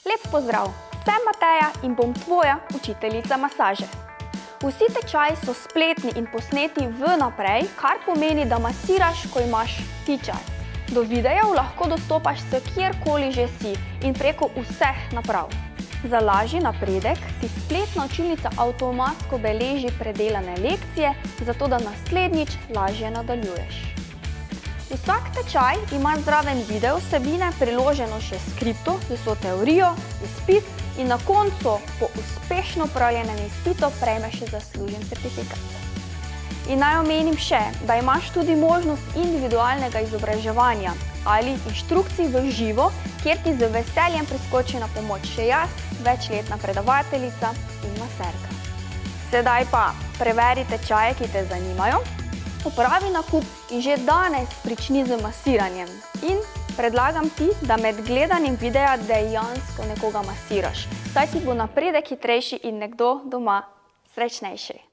Lep pozdrav, sem Mateja in bom tvoja učiteljica masaže. Vsi tečaji so spletni in posneti vnaprej, kar pomeni, da masiraš, ko imaš ti čas. Do videjev lahko dostopaš s kjerkoli že si in preko vseh naprav. Za lažji napredek ti spletna učilnica avtomatsko beleži predelane lekcije, zato da naslednjič lažje nadaljuješ. Vsak tečaj ima zraven video vsebine priloženo še skripto z vso teorijo, izpit in na koncu po uspešno opravljenem izpitu prejmeš še zaslužen certifikat. In naj omenim še, da imaš tudi možnost individualnega izobraževanja ali inštrukcij v živo, kjer ti z veseljem priskoči na pomoč še jaz, večletna predavateljica in maserka. Sedaj pa preveri tečaje, ki te zanimajo, opravi nakup in že danes prični z masiranjem. In predlagam ti, da med gledanjem videa dejansko nekoga masiraš, saj ti bo napredek hitrejši in nekdo doma srečnejši.